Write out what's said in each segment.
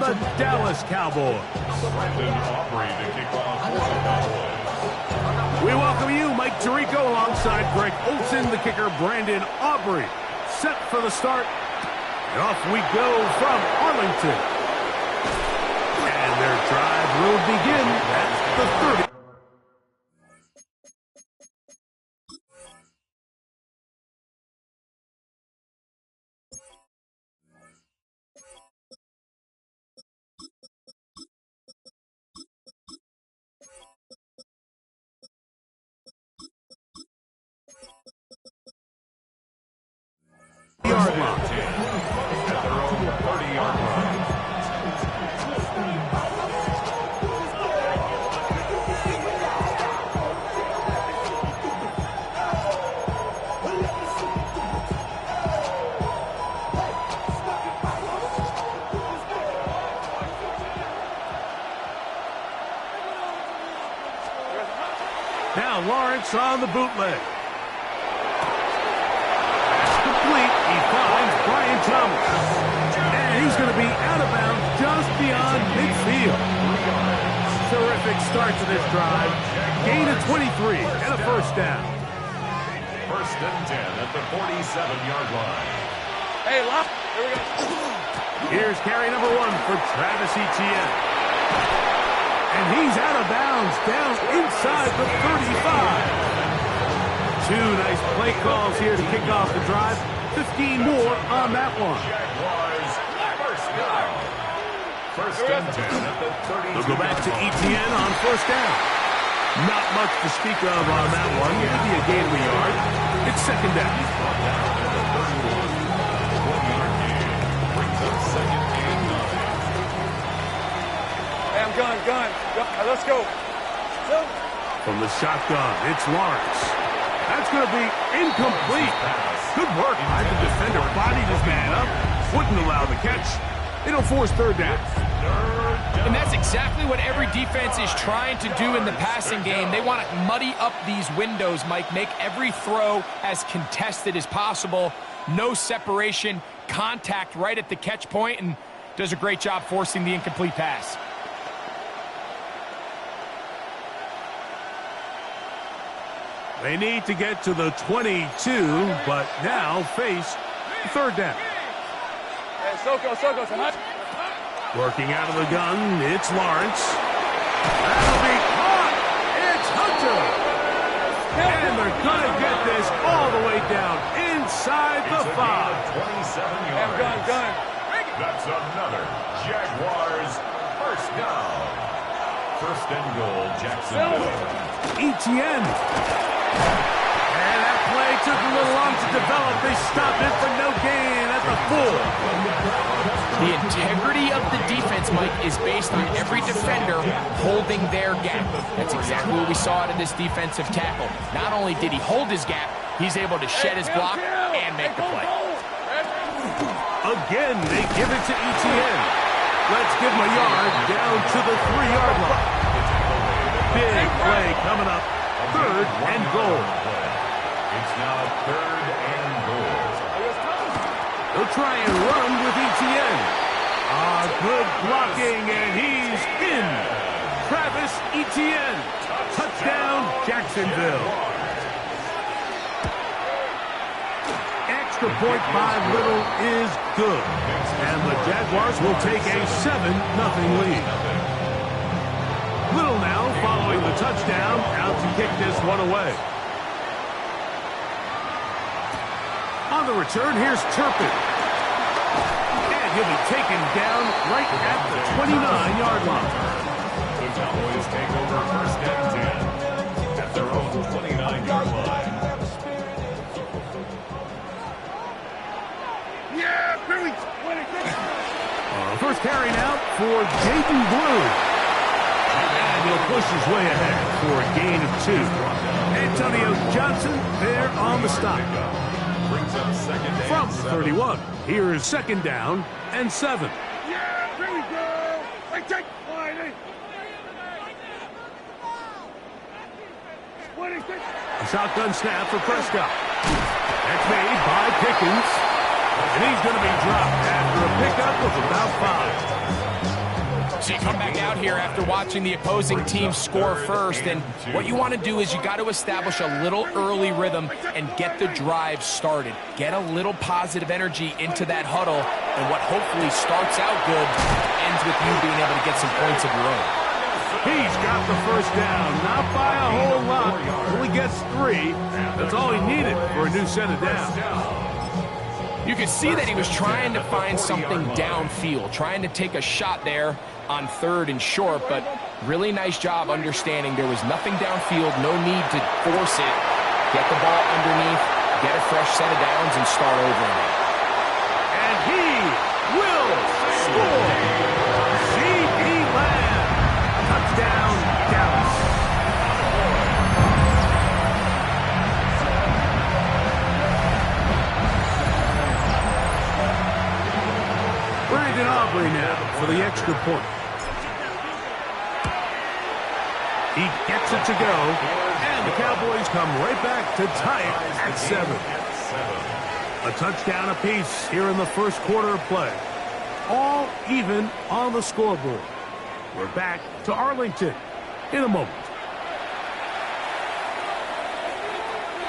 the Dallas Cowboys. We welcome you, Mike Tirico, alongside Greg Olson, the kicker, Brandon Aubrey. Set for the start. And off we go from Arlington. And their drive will begin at the 30. Yard line. At their own 30-yard line. Now Lawrence on the bootleg. He finds Brian Thomas. And he's going to be out of bounds just beyond midfield. Terrific start to this drive. Gain of 23 and a first down. First and 10 at the 47-yard line. Hey, lock. Here we go. Here's carry number 1 for Travis Etienne. And he's out of bounds down inside the 35. Two nice play calls here to kick off the drive. 15 more on that one. Jaguars first down. First and 10 at the 30. They'll go back to Etienne on first down. Not much to speak of on that one. Maybe a gain of a yard. It's second down. Brings up second and 9. Hey, I'm gun. Let's go. From the shotgun, it's Lawrence. That's going to be incomplete. Good work by the defender. Bodied his man up. Wouldn't allow the catch. It'll force third down. And that's exactly what every defense is trying to do in the passing game. They want to muddy up these windows, Mike. Make every throw as contested as possible. No separation, contact right at the catch point, and does a great job forcing the incomplete pass. They need to get to the 22, but now face third down. Hey, Soko. Working out of the gun, it's Lawrence. That'll be caught. It's Hunter. And they're going to get this all the way down inside the 5. 27 yards. Hey, gun. That's another Jaguars first down. First and goal, Jacksonville. Etienne. And that play took a little long to develop. They stopped it for no gain at the 4. The integrity of the defense, Mike, is based on every defender holding their gap. That's exactly what we saw out of this defensive tackle. Not only did he hold his gap, he's able to shed his block and make the play. Again, they give it to Etienne. Let's give him a yard down to the 3-yard line. Big play coming up. Third and goal. It's now third and goal. They'll try and run with Etienne. Good blocking, and he's in. Travis Etienne. Touchdown, Jacksonville. Extra point by Little is good. And the Jaguars will take a 7-0 lead. Little now following the touchdown, out to kick this one away. On the return, here's Turpin. And he'll be taken down right at the 29-yard line. The Cowboys take over first and 10 at their own 29-yard line. Yeah, Billy. First carry out for Jaden Blue. And he'll push his way ahead for a gain of 2. Antonio Johnson there on the stop. Brings up second From 31, here is second down and 7. Yeah, here we go. Hey, take line. A shotgun snap for Prescott. That's made by Pickens. And he's going to be dropped after a pickup of about 5. So you come back out here after watching the opposing team score first, and what you want to do is you got to establish a little early rhythm and get the drive started. Get a little positive energy into that huddle, and what hopefully starts out good ends with you being able to get some points of your own. He's got the first down, not by a whole lot. Only gets 3. That's all he needed for a new set of downs. You could see that he was trying to find something downfield, trying to take a shot there on 3rd and short, but really nice job understanding there was nothing downfield, no need to force it. Get the ball underneath, get a fresh set of downs, and start over again. And he will score. C.D. Lamb. Touchdown, Dallas. Brandon Aubrey now for the extra point. He gets it to go, and the Cowboys come right back to tie it at 7. A touchdown apiece here in the first quarter of play. All even on the scoreboard. We're back to Arlington in a moment.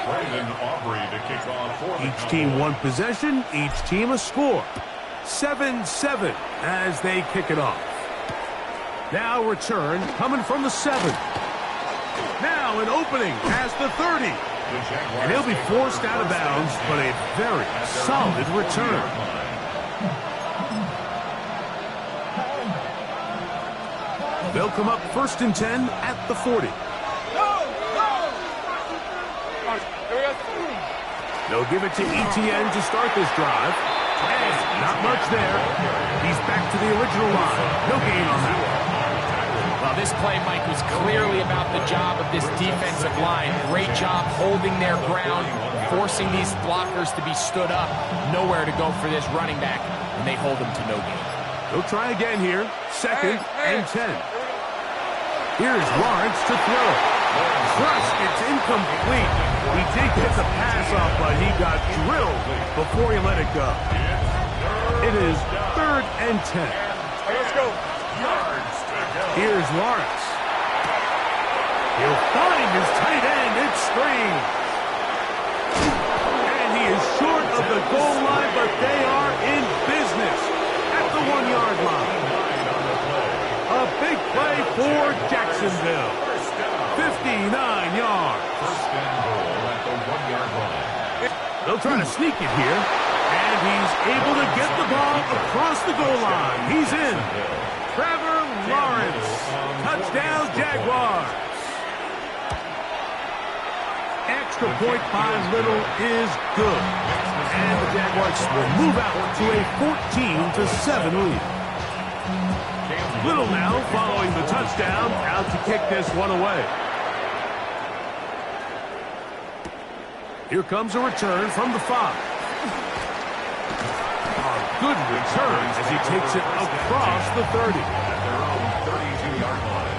Brandon Aubrey to kick off for Each team one possession, each team a score. 7-7 as they kick it off. Now return coming from the 7. Now an opening past the 30. And he'll be forced out of bounds, but a very solid return. They'll come up 1st and 10 at the 40. They'll give it to ETN to start this drive. And not much there. He's back to the original line. No gain on that one. Well, this play, Mike, was clearly about the job of this defensive line. Great job holding their ground, forcing these blockers to be stood up. Nowhere to go for this running back, and they hold him to no gain. They'll try again here. 2nd and 10. Here's Lawrence to throw. Thrust, it's incomplete. He did get the pass off, but he got drilled before he let it go. It is 3rd and 10. Let's go. Here's Lawrence. He'll find his tight end. It's screen. And he is short of the goal line, but they are in business at the 1-yard line. A big play for Jacksonville. 59 yards. First and goal at the 1-yard line. They'll try to sneak it here. And he's able to get the ball across the goal line. He's in. Trevor Lawrence. Touchdown, Jaguars. Extra point by Little is good. And the Jaguars will move out to a 14-7 lead. Little now following the touchdown, out to kick this one away. Here comes a return from the 5. A good return as he takes it across the 30. At their own 32-yard line.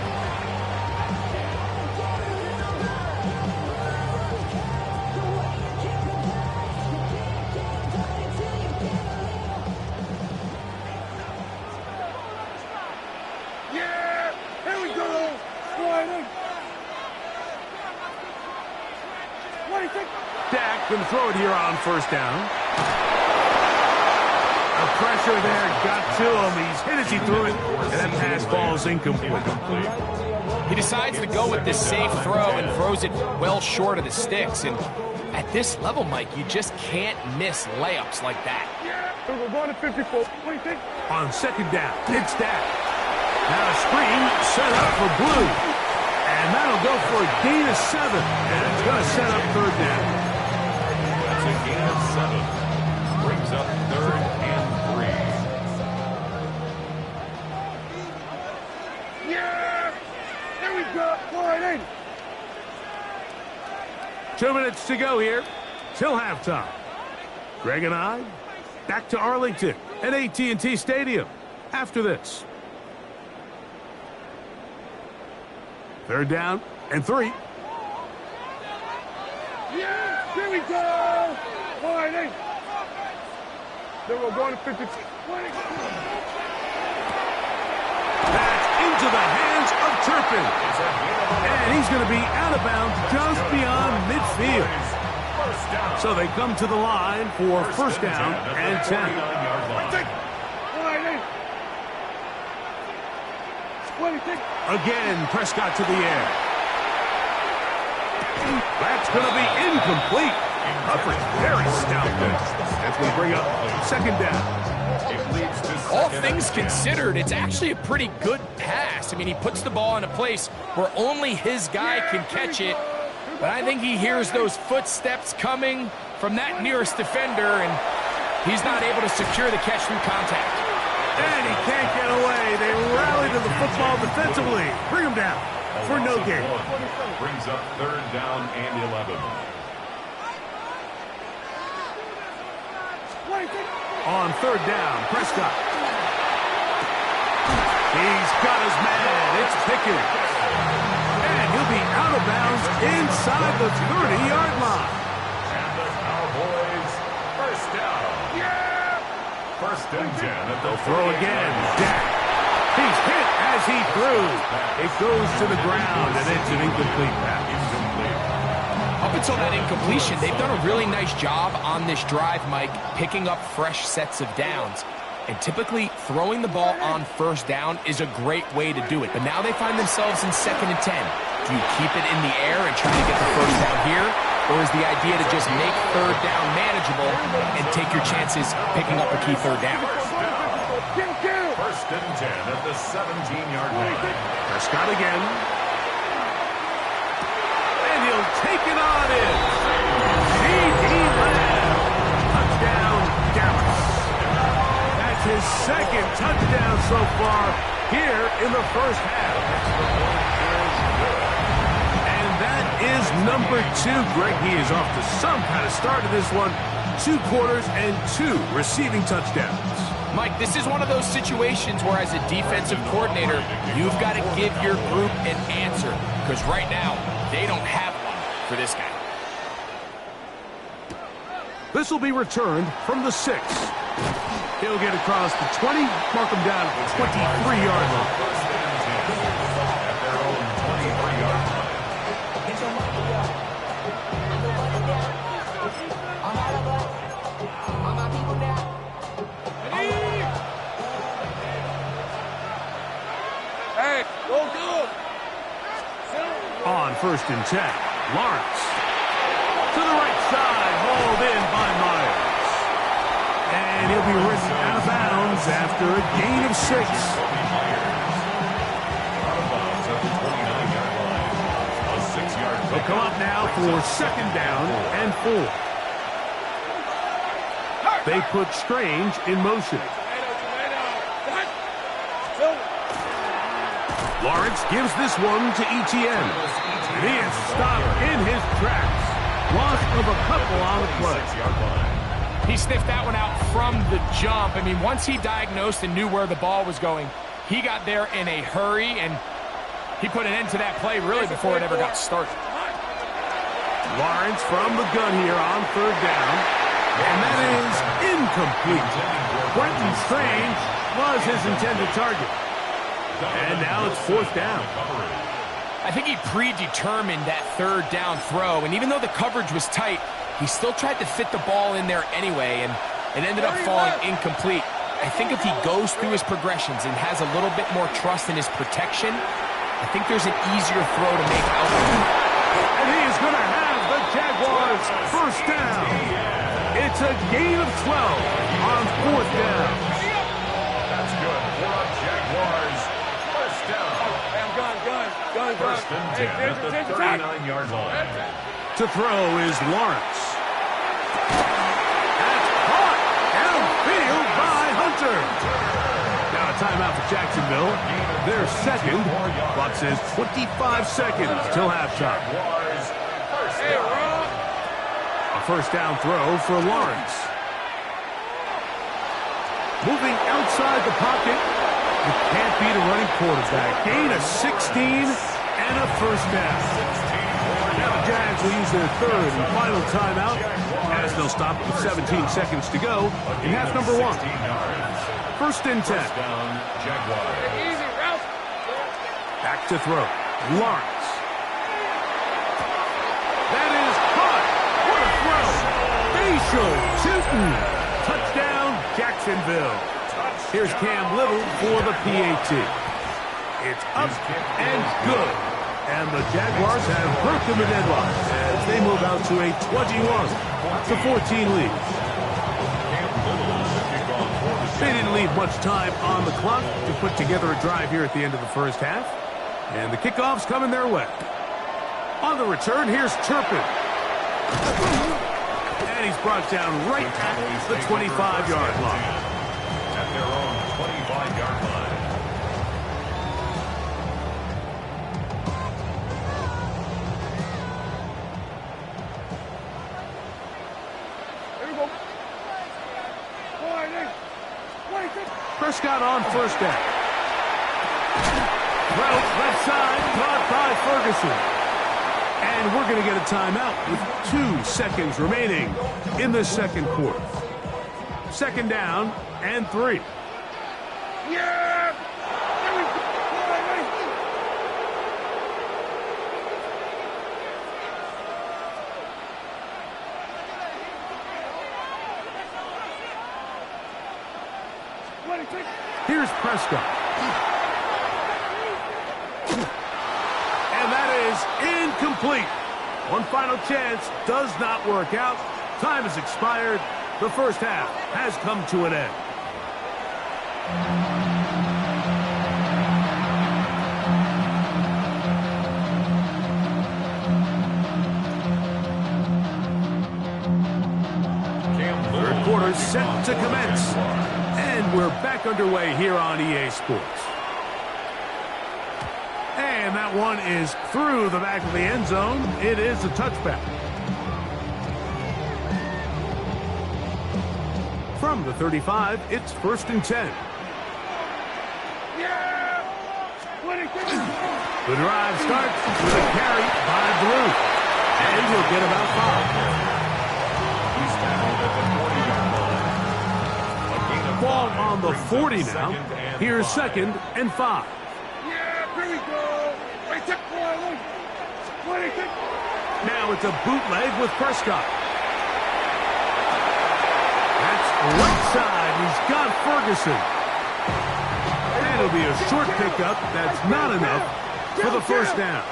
Yeah! Here we go! Sliding! What do you think? Dak can throw it here on 1st down. The pressure there got to him. He's hit as he threw it, and that pass falls incomplete. He decides to go with this safe throw and throws it well short of the sticks. And at this level, Mike, you just can't miss layups like that. Yeah! We're going to 54. What do you think? On 2nd down, it's Dak. Now a screen set up for Blue. And that'll go for a gain of 7. And it's going to set up 3rd down. That's a gain of 7. Brings up 3rd and 3. Yeah! Here we go! Sliding! 2 minutes to go here till halftime. Greg and I back to Arlington at AT&T Stadium after this. 3rd down and 3. Yeah! Here we go! Sliding! Then we're going to 56. That open. And he's going to be out of bounds just beyond midfield. So they come to the line for first down and 10. Again, Prescott to the air. That's going to be incomplete. Coverage very stout there. That's going to bring up second down. All things considered, it's actually a pretty good pass. I mean, he puts the ball in a place where only his guy can catch it. But I think he hears those footsteps coming from that nearest defender, and he's not able to secure the catch through contact. And he can't get away. They rally to the football defensively. Bring him down for no gain. Brings up third down and 11. On third down, Prescott. He's got his man. It's Pickens. And he'll be out of bounds inside the 30-yard line. And the Cowboys first down. First and 10. They'll throw again. Dak. He's hit as he threw. It goes to the ground, and it's an incomplete pass. Up until that incompletion, they've done a really nice job on this drive, Mike, picking up fresh sets of downs. And typically, throwing the ball on first down is a great way to do it. But now they find themselves in second and 10. Do you keep it in the air and try to get the first down here? Or is the idea to just make third down manageable and take your chances picking up a key third down? First and 10 at the 17-yard line. Prescott again. And he'll take it on in. C.D. Lamb. Touchdown, Dallas. That's his second touchdown so far here in the first half. And that is number 2. Greg, he is off to some kind of start in this one. 2 quarters and 2 receiving touchdowns. Mike, this is one of those situations where as a defensive coordinator, you've got to give your group an answer. Because right now, they don't have one for this guy. This will be returned from the 6. He'll get across the 20, mark him down at the 23-yard line. At their own 23-yard line. Hey, go. On first and 10, Lawrence. To the right side, hauled in by Myers. And he'll be ridden out of bounds after a gain of 6. They'll come up now for second down and 4. They put Strange in motion. Lawrence gives this one to Etienne. And he is stopped in his tracks. Loss of a couple on the play. He sniffed that one out from the jump. I mean, once he diagnosed and knew where the ball was going, he got there in a hurry, and he put an end to that play really before it ever got started. Lawrence from the gun here on third down. And that is incomplete. Quentin Strange was his intended target. And now it's fourth down. I think he predetermined that third down throw, and even though the coverage was tight, he still tried to fit the ball in there anyway, and it ended up falling incomplete. I think if he goes through his progressions and has a little bit more trust in his protection, I think there's an easier throw to make out. And he is going to have the Jaguars first down. It's a gain of 12 on fourth down. That's good for a Jaguars first down. Gun. First and 10 at the 39-yard line. To throw is Lawrence. That's caught downfield by Hunter. Now a timeout for Jacksonville. Their second. Clock says 25 seconds till halftime. A first down throw for Lawrence. Moving outside the pocket. You can't beat a running quarterback. Gain of 16 and a first down. Now the Jags will use their third and final timeout as they'll stop with 17 seconds to go in half number 1. First and 10. Down, Jaguars. Back to throw. Lawrence. That is caught. What a throw. Facial shooting. Touchdown, Jacksonville. Here's Cam Little for the PAT. It's up and good. And the Jaguars have broken the deadlock as they move out to a 21-14 lead. They didn't leave much time on the clock to put together a drive here at the end of the first half. And the kickoff's coming their way. On the return, here's Turpin. And he's brought down right at the 25-yard line. At their own 25-yard line. Prescott on first down. Well, left side, caught by Ferguson. And we're going to get a timeout with 2 seconds remaining in the second quarter. Second down and 3. Yeah! Here we go! Here's Prescott. And that is incomplete. One final chance does not work out. Time has expired. The first half has come to an end. Third quarter set to commence. And we're back underway here on EA Sports. And that one is through the back of the end zone. It is a touchback. From the 35, it's 1st and 10. Yeah! The drive starts with a carry by Blue. And he'll get about 5. He's tackled at the 40-yard line. Ball on the 40 now. Here's 2nd and 5. Yeah, here we go! Right check, Now it's a bootleg with Prescott. That's right side. He's got Ferguson. And it'll be a short pickup. That's not enough for the first down.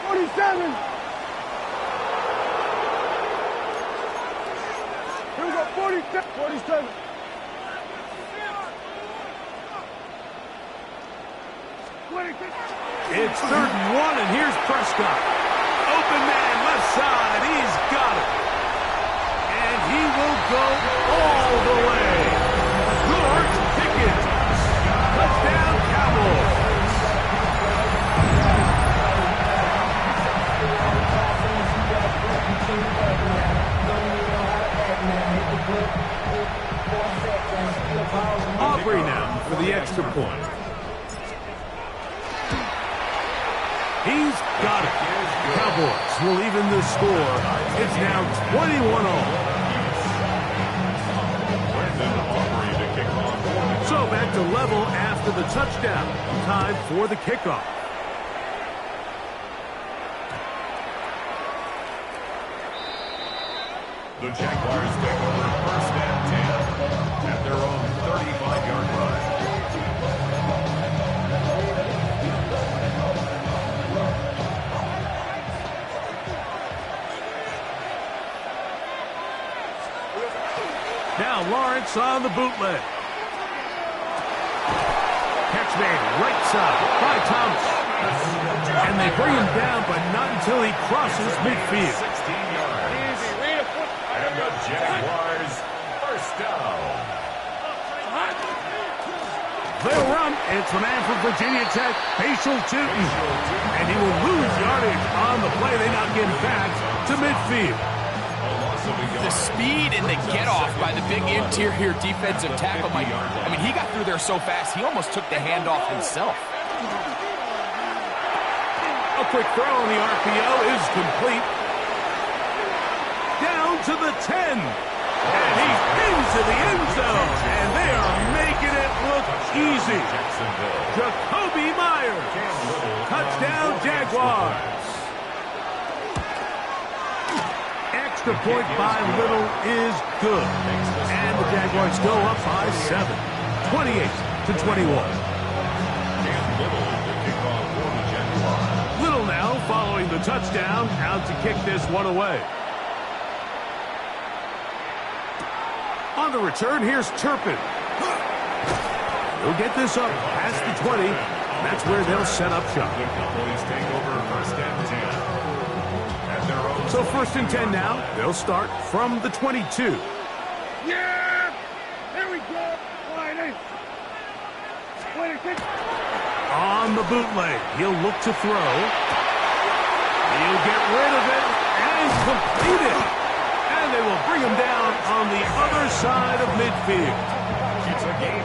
47! Here we go, 47. It's 3rd and 1, and here's Prescott. Open man, left side. He's got it. And he will go all the way. George Pickens. Touchdown, Cowboys. Aubrey now for the extra point. He's got it. Cowboys will even the score. It's now 21-all. So back to level after the touchdown. Time for the kickoff. The Jaguars take over 1st and 10 at their own 35-yard line. Now Lawrence on the bootleg. Catch made right side by Thomas. And they bring him down, but not until he crosses midfield. 16 yards. And the Jaguars first down. They'll run. It's the man from Virginia Tech, Facial Tootin. And he will lose yardage on the play. They not get back to midfield. The speed and the get-off by the big interior defensive tackle, Mike. I mean, he got through there so fast, he almost took the handoff himself. A quick throw on the RPO is complete. Down to the 10. And he's into the end zone. And they are making it look easy. Jacoby Myers. Touchdown, Jaguars. Extra point by Little is good. And the Jaguars go up by 7. 28-21. Little now following the touchdown, out to kick this one away. On the return, here's Turpin. He'll get this up past the 20. That's where they'll set up shop. The Cowboys take over first and 10. At their own. So first and 10 now. They'll start from the 22. Yeah! Here we go! Sliding! 26! On the bootleg, he'll look to throw. He'll get rid of it and complete it. And they will bring him down on the other side of midfield.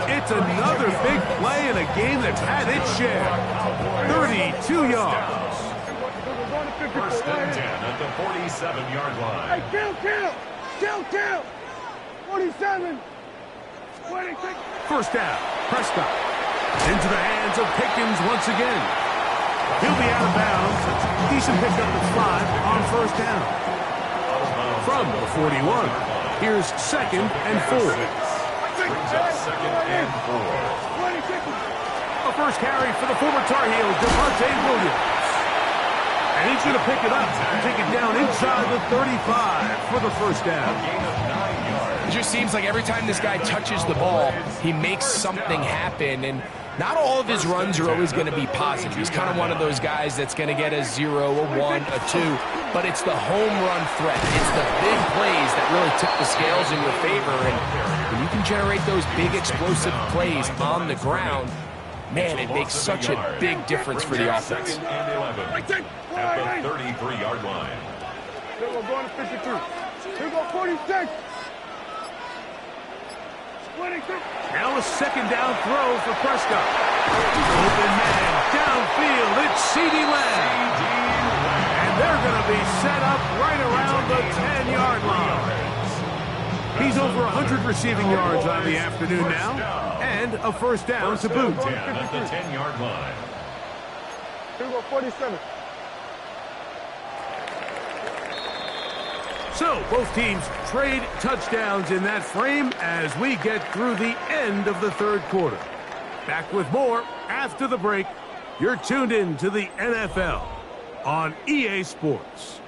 It's another big play in a game that's had its share. 32 yards. First and 10 at the 47-yard line. Hey, kill! 47! 26! First down, Prescott. Into the hands of Pickens once again. He'll be out of bounds. Decent pickup at 5 on first down. From the 41, here's second and 4. Brings up second and 4. A first carry for the former Tar Heel, Devontae Williams. And he's going to pick it up and take it down inside the 35 for the first down. It just seems like every time this guy touches the ball, he makes something happen. And not all of his runs are always going to be positive. He's kind of one of those guys that's going to get a 0, a 1, a 2. But it's the home run threat. It's the big plays that really tip the scales in your favor. And when you can generate those big explosive plays on the ground, man, it makes such a big difference for the offense. Second and 11 at the 33-yard line. Here we go, going to 52. Here we go, 46! 26! Now a second down throw for Prescott. Open man, downfield, it's CeeDee Lamb. And they're going to be set up right around the 10-yard line. He's over 100 receiving yards on the afternoon now, and a first down to boot. 10 at the 10-yard line. Here we go, 47. So both teams trade touchdowns in that frame as we get through the end of the third quarter. Back with more after the break. You're tuned in to the NFL on EA Sports.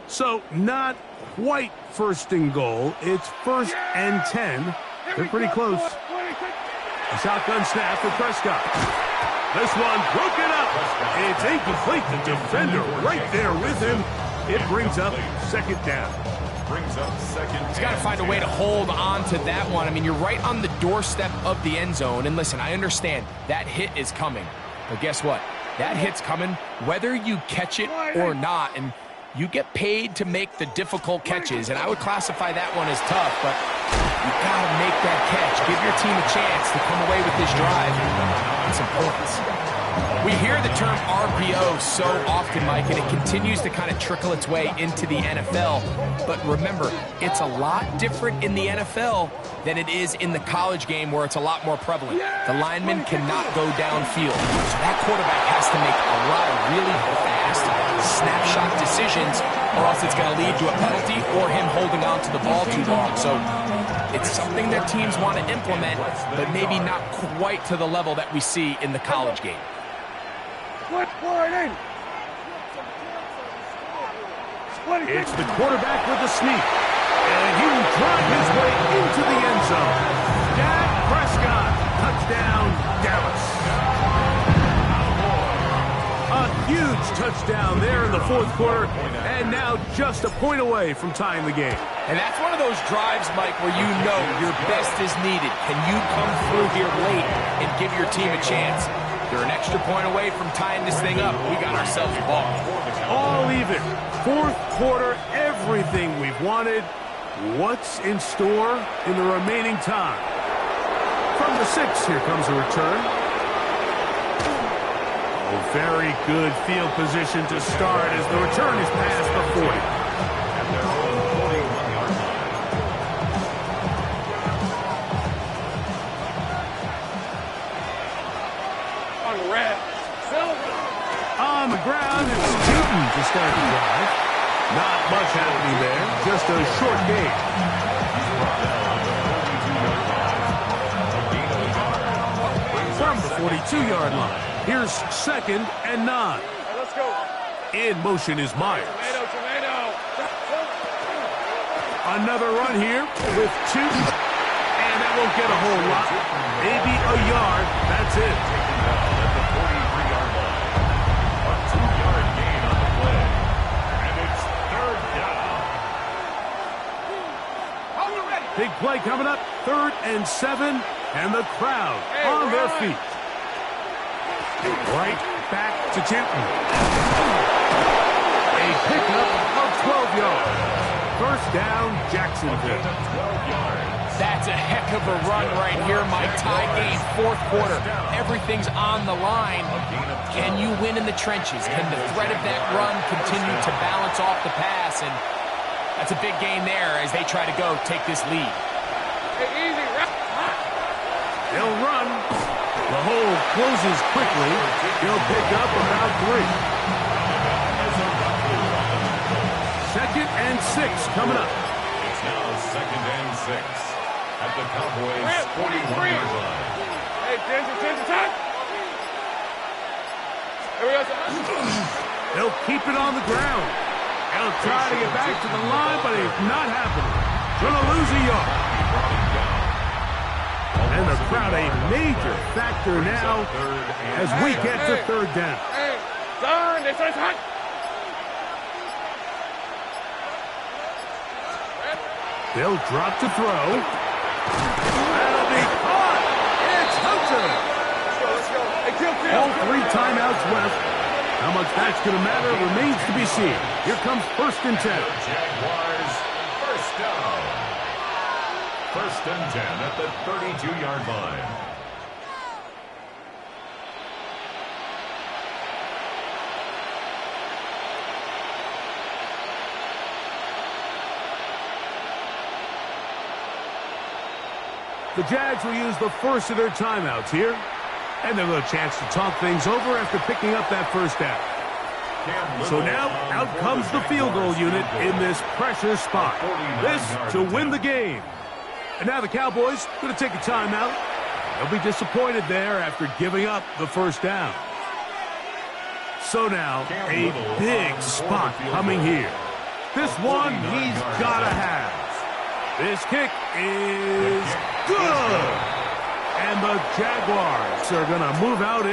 So not quite first and goal. It's first and 10. They're pretty close. A shotgun snap for Prescott. This one broken up. It's incomplete. The defender right there with him. It brings up second down. He's got to find a way to hold on to that one. I mean, you're right on the doorstep of the end zone. And listen, I understand that hit is coming. But guess what? That hit's coming whether you catch it or not. And you get paid to make the difficult catches. And I would classify that one as tough. But you got to make that catch. Give your team a chance to come away with this drive and some points. We hear the term RPO so often, Mike, and it continues to kind of trickle its way into the NFL. But remember, it's a lot different in the NFL than it is in the college game where it's a lot more prevalent. The lineman cannot go downfield. So that quarterback has to make a lot of really fast snapshot decisions or else it's going to lead to a penalty or him holding on to the ball too long. So it's something that teams want to implement, but maybe not quite to the level that we see in the college game. It's the quarterback with the sneak. And he will drive his way into the end zone. Dak Prescott, touchdown, Dallas. A huge touchdown there in the fourth quarter, and now just a point away from tying the game. And that's one of those drives, Mike, where you know your best is needed. Can you come through here late and give your team a chance? They're an extra point away from tying this thing up. We got ourselves a ball. All even. Fourth quarter, everything we've wanted. What's in store in the remaining time? From the 6, here comes a return. Oh, very good field position to start as the return is past the 40. At their own 41-yard line. on red. On the ground, it's Newton to start the drive. Not much happening there, just a short game. From the 42-yard line, here's 2nd and 9. Right, let's go. In motion is Myers. Tomato. Another run here with 2. And that won't get a whole lot. Maybe a yard. That's it. At the 43-yard line. A 2-yard gain on the play. And it's 3rd down. Big play coming up. 3rd and 7. And the crowd on their feet. Right back to Chinton. A pickup of 12 yards. 1st down, Jacksonville. That's a heck of a run right here, Mike. Tie game, 4th quarter. Everything's on the line. Can you win in the trenches? Can the threat of that run continue to balance off the pass? And that's a big gain there as they try to go take this lead. Hey, easy. They'll run. The hole closes quickly. He'll pick up about 3. 2nd and 6 coming up. It's now 2nd and 6 at the Cowboys' 41-yard line. Hey, attention, time. Here we go. They'll keep it on the ground. They'll try to get back to the line, but it's not happening. Gonna lose a yard. And the crowd a major factor now as we get to 3rd down. Hey, son, this is hot. They'll drop to throw. That'll be caught. It's Hunter. Let's go. Hey, kill. All 3 timeouts left. How much that's going to matter remains to be seen. Here comes 1st and 10. Jaguars, 1st down. 1st and 10 at the 32-yard line. The Jags will use the first of their timeouts here. And they'll have a chance to talk things over after picking up that 1st down. So now, out comes the field goal unit in this pressure spot. This to win the game. And now the Cowboys going to take a timeout. They'll be disappointed there after giving up the 1st down. So now, a big spot coming here. This one he's got to have. This kick is good. And the Jaguars are going to move out in